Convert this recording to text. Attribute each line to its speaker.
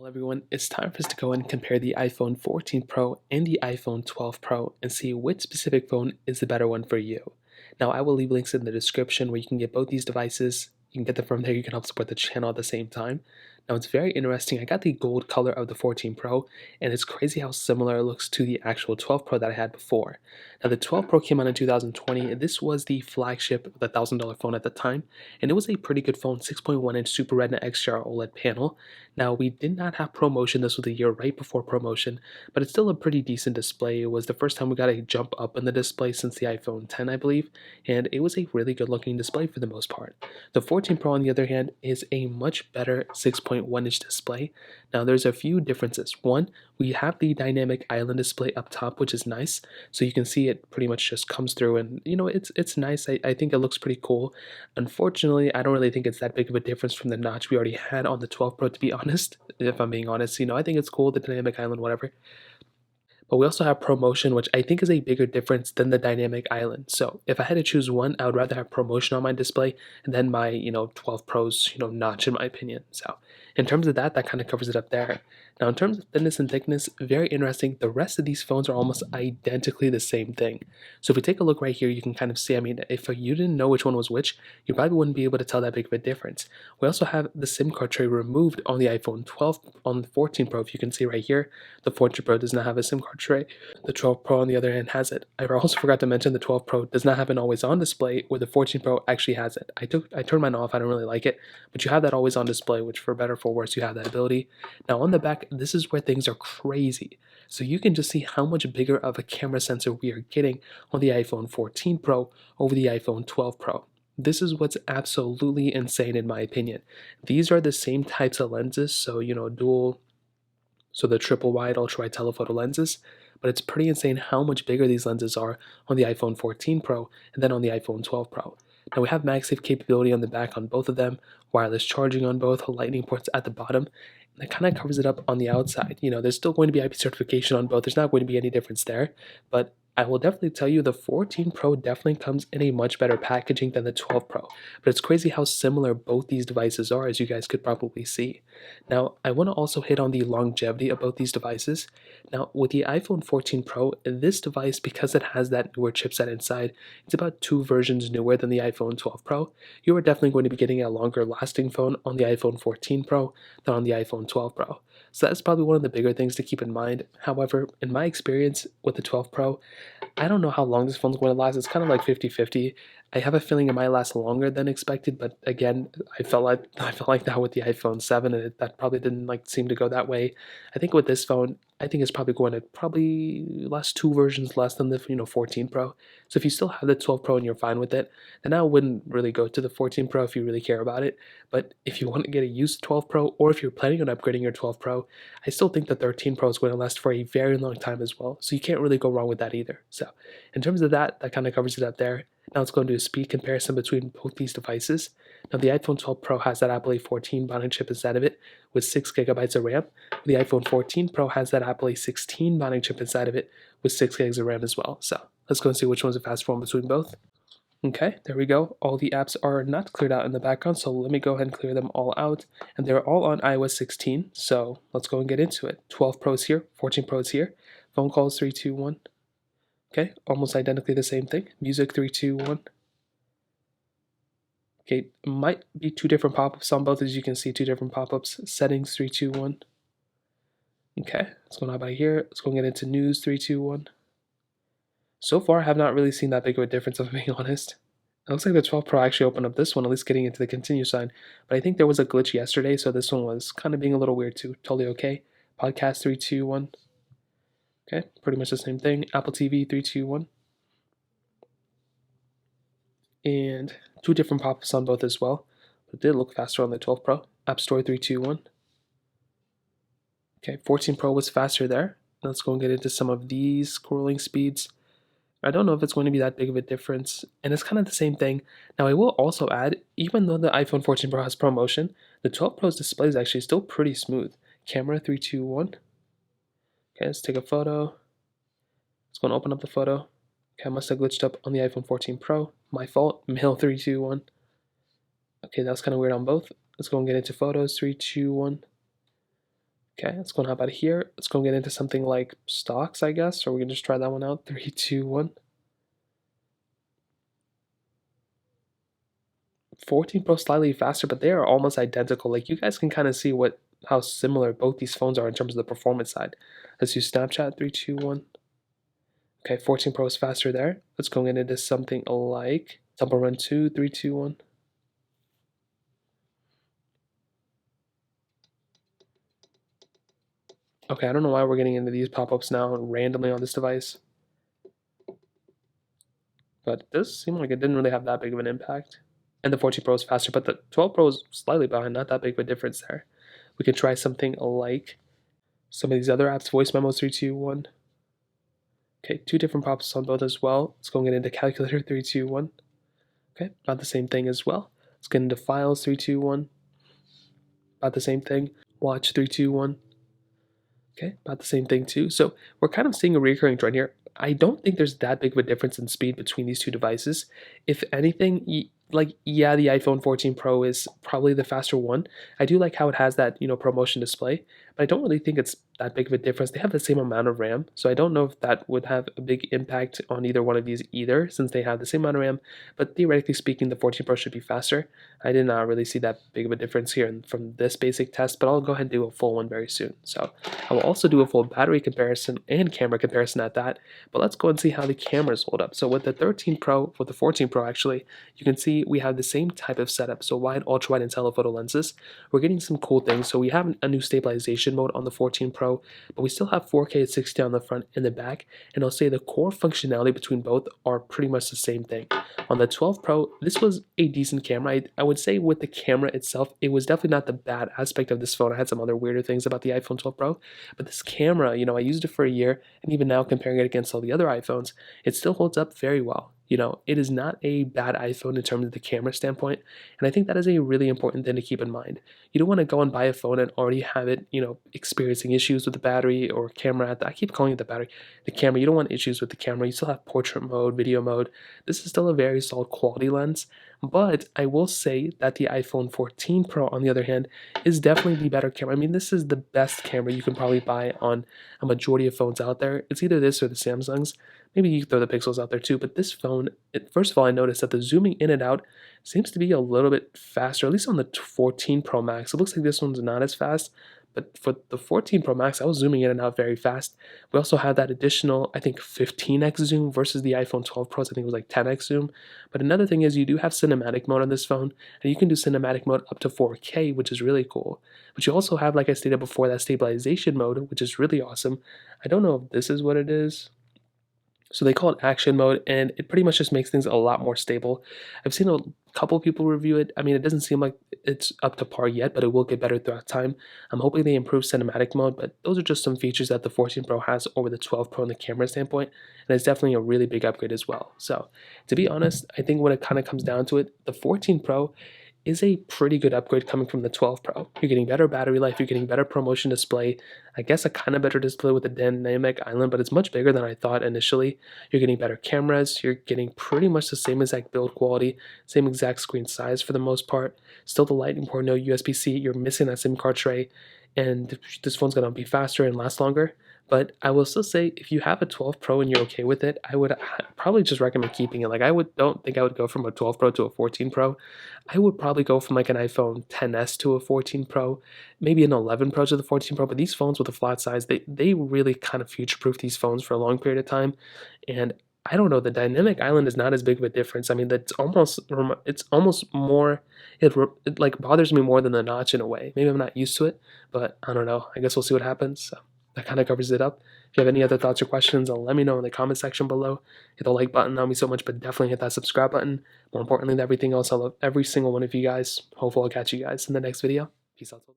Speaker 1: Well, everyone, it's time for us to go and compare the iPhone 14 Pro and the iPhone 12 Pro and see which specific phone is the better one for you. Now, I will leave links in the description where you can get both these devices. You can get them from there. You can help support the channel at the same time. Now, it's very interesting. I got the gold color of the 14 Pro, and it's crazy how similar it looks to the actual 12 Pro that I had before. Now, the 12 Pro came out in 2020, and this was the flagship, the $1,000 phone at the time, and it was a pretty good phone, 6.1-inch Super Retina XDR OLED panel. Now, we did not have ProMotion. This was the year right before ProMotion, but it's still a pretty decent display. It was the first time we got a jump up in the display since the iPhone 10, I believe, and it was a really good looking display for the most part. The 14 Pro, on the other hand, is a much better 6.1-inch display. Now, there's a few differences. One, we have the dynamic island display up top, which is nice. So you can see it pretty much just comes through, and it's nice. I think it looks pretty cool. Unfortunately, I don't really think it's that big of a difference from the notch we already had on the 12 Pro, to be honest. If I'm being honest, I think it's cool, the dynamic island, whatever. But we also have ProMotion, which I think is a bigger difference than the dynamic island. So if I had to choose one, I would rather have ProMotion on my display than my 12 Pro's notch, in my opinion. So in terms of that kind of covers it up there. Now, in terms of thickness and thickness, very interesting. The rest of these phones are almost identically the same thing. So if we take a look right here, you can kind of see, I mean, if you didn't know which one was which, you probably wouldn't be able to tell that big of a difference. We also have the SIM card tray removed on the iPhone 12. On the 14 Pro, if you can see right here, the 14 Pro does not have a SIM card tray. The 12 Pro, on the other hand, has it. I also forgot to mention the 12 Pro does not have an always-on display, where the 14 Pro actually has it. I turned mine off. I don't really like it, but you have that always-on display, which for better or for worse, you have that ability. Now, on the back, this is where things are crazy. So you can just see how much bigger of a camera sensor we are getting on the iPhone 14 Pro over the iPhone 12 Pro. This is what's absolutely insane in my opinion. These are the same types of lenses, so dual, so the triple wide, ultra wide telephoto lenses, but it's pretty insane how much bigger these lenses are on the iPhone 14 Pro and then on the iPhone 12 Pro. Now we have MagSafe capability on the back on both of them, wireless charging on both, lightning ports at the bottom. And that kind of covers it up on the outside. There's still going to be IP certification on both. There's not going to be any difference there, but I will definitely tell you the 14 Pro definitely comes in a much better packaging than the 12 Pro. But it's crazy how similar both these devices are, as you guys could probably see. Now, I want to also hit on the longevity of both these devices. Now, with the iPhone 14 Pro, this device, because it has that newer chipset inside, it's about 2 versions newer than the iPhone 12 Pro. You are definitely going to be getting a longer lasting phone on the iPhone 14 Pro than on the iPhone 12 Pro. So that's probably one of the bigger things to keep in mind. However, in my experience with the 12 Pro, I don't know how long this phone's going to last. It's kind of like 50-50. I have a feeling it might last longer than expected, but again, I felt like that with the iPhone 7, and that probably didn't seem to go that way. I think with this phone, I think it's probably going to last 2 versions less than the 14 Pro. So if you still have the 12 Pro and you're fine with it, then I wouldn't really go to the 14 Pro if you really care about it. But if you want to get a used 12 Pro, or if you're planning on upgrading your 12 Pro, I still think the 13 Pro is going to last for a very long time as well. So you can't really go wrong with that either. So in terms of that kind of covers it up there. Now let's go into a speed comparison between both these devices. Now the iPhone 12 Pro has that Apple A14 Bionic chip inside of it with 6 gigabytes of RAM. The iPhone 14 Pro has that Apple A16 Bionic chip inside of it with 6 gigs of RAM as well. So let's go and see which one's the fastest one between both. Okay, there we go. All the apps are not cleared out in the background, so let me go ahead and clear them all out. And they're all on iOS 16, so let's go and get into it. 12 Pro's here, 14 Pro's here. Phone calls 3, 2, 1. Okay, almost identically the same thing. Music 3, 2, 1. Okay, might be 2 different pop-ups on both, as you can see, 2 different pop-ups. Settings 3, 2, 1. Okay, let's go now by here. Let's go and get into news 3, 2, 1. So far, I have not really seen that big of a difference, if I'm being honest. It looks like the 12 Pro actually opened up this one, at least getting into the continue sign. But I think there was a glitch yesterday, so this one was kind of being a little weird too. Totally okay. Podcast 3, 2, 1. Okay, pretty much the same thing. Apple TV 3, 2, 1. And 2 different pop-ups on both as well. But it did look faster on the 12 Pro. App Store 3, 2, 1. Okay, 14 Pro was faster there. Let's go and get into some of these scrolling speeds. I don't know if it's going to be that big of a difference, and it's kind of the same thing. Now, I will also add, even though the iPhone 14 Pro has ProMotion, the 12 Pro's display is actually still pretty smooth. Camera 3, 2, 1. Okay, let's take a photo. Let's go and open up the photo. Okay, I must have glitched up on the iPhone 14 Pro. My fault. Mail 3, 2, 1. Okay, that was kind of weird on both. Let's go and get into photos. 3, 2, 1. Okay, let's go and hop out of here. Let's go get into something like stocks, I guess, or we can just try that one out. 3, 2, 1. 14 Pro slightly faster, but they are almost identical. Like you guys can kind of see how similar both these phones are in terms of the performance side. Let's use Snapchat. 3, 2, 1. Okay, 14 Pro is faster there. Let's go into something like Temple Run 2, 3, 2, 1. Okay, I don't know why we're getting into these pop-ups now randomly on this device, but it does seem like it didn't really have that big of an impact. And the 14 Pro is faster, but the 12 Pro is slightly behind, not that big of a difference there. We could try something like some of these other apps, voice memos 3, 2, 1. Okay, 2 different pop-ups on both as well. Let's go and get into calculator 3, 2, 1. Okay, about the same thing as well. Let's get into files 3, 2, 1. About the same thing. Watch 3, 2, 1. Okay, about the same thing too. So we're kind of seeing a recurring trend here. I don't think there's that big of a difference in speed between these two devices. If anything, yeah, the iPhone 14 Pro is probably the faster one. I do like how it has that, ProMotion display, but I don't really think it's that big of a difference. They have the same amount of RAM, so I don't know if that would have a big impact on either one of these either, since they have the same amount of RAM, but theoretically speaking, the 14 Pro should be faster. I did not really see that big of a difference here from this basic test, but I'll go ahead and do a full one very soon. So I will also do a full battery comparison and camera comparison at that, but let's go and see how the cameras hold up. So with the 13 Pro, with the 14 Pro actually, you can see we have the same type of setup, so wide, ultra-wide, and telephoto lenses. We're getting some cool things. So we have a new stabilization mode on the 14 Pro, but we still have 4K at 60 on the front and the back, and I'll say the core functionality between both are pretty much the same thing. On the 12 Pro, this was a decent camera. I would say with the camera itself, it was definitely not the bad aspect of this phone. I had some other weirder things about the iPhone 12 Pro, but this camera, I used it for a year, and even now comparing it against all the other iPhones, it still holds up very well. It is not a bad iPhone in terms of the camera standpoint, and I think that is a really important thing to keep in mind. You don't want to go and buy a phone and already have it, experiencing issues with the battery or camera. I keep calling it the battery. The camera, you don't want issues with the camera. You still have portrait mode, video mode. This is still a very solid quality lens, but I will say that the iPhone 14 Pro, on the other hand, is definitely the better camera. I mean, this is the best camera you can probably buy on a majority of phones out there. It's either this or the Samsungs. Maybe you throw the Pixels out there too, but this phone, first of all, I noticed that the zooming in and out seems to be a little bit faster, at least on the 14 Pro Max. It looks like this one's not as fast, but for the 14 Pro Max, I was zooming in and out very fast. We also have that additional, I think, 15x zoom versus the iPhone 12 Pros. I think it was like 10x zoom. But another thing is you do have cinematic mode on this phone, and you can do cinematic mode up to 4K, which is really cool. But you also have, like I stated before, that stabilization mode, which is really awesome. I don't know if this is what it is. So they call it action mode, and it pretty much just makes things a lot more stable. I've seen a couple people review it. I mean, it doesn't seem like it's up to par yet, but it will get better throughout time. I'm hoping they improve cinematic mode, but those are just some features that the 14 Pro has over the 12 Pro in the camera standpoint, and it's definitely a really big upgrade as well. So to be honest, I think when it kind of comes down to it, the 14 Pro is a pretty good upgrade coming from the 12 Pro. You're getting better battery life, you're getting better ProMotion display, I guess a kind of better display with the dynamic island, but it's much bigger than I thought initially. You're getting better cameras, you're getting pretty much the same exact build quality, same exact screen size for the most part. Still the Lightning port, no USB-C, you're missing that SIM card tray, and this phone's gonna be faster and last longer. But I will still say, if you have a 12 Pro and you're okay with it, I would probably just recommend keeping it. Like don't think I would go from a 12 Pro to a 14 Pro. I would probably go from like an iPhone XS to a 14 Pro, maybe an 11 Pro to the 14 Pro. But these phones with a flat size, they really kind of future-proof these phones for a long period of time. And I don't know, the dynamic island is not as big of a difference. I mean, it's almost more, it like bothers me more than the notch in a way. Maybe I'm not used to it, but I don't know. I guess we'll see what happens. So that kind of covers it up. If you have any other thoughts or questions, let me know in the comment section below. Hit the like button, that would mean so much, but definitely hit that subscribe button. More importantly than everything else, I love every single one of you guys. Hopefully I'll catch you guys in the next video. Peace out.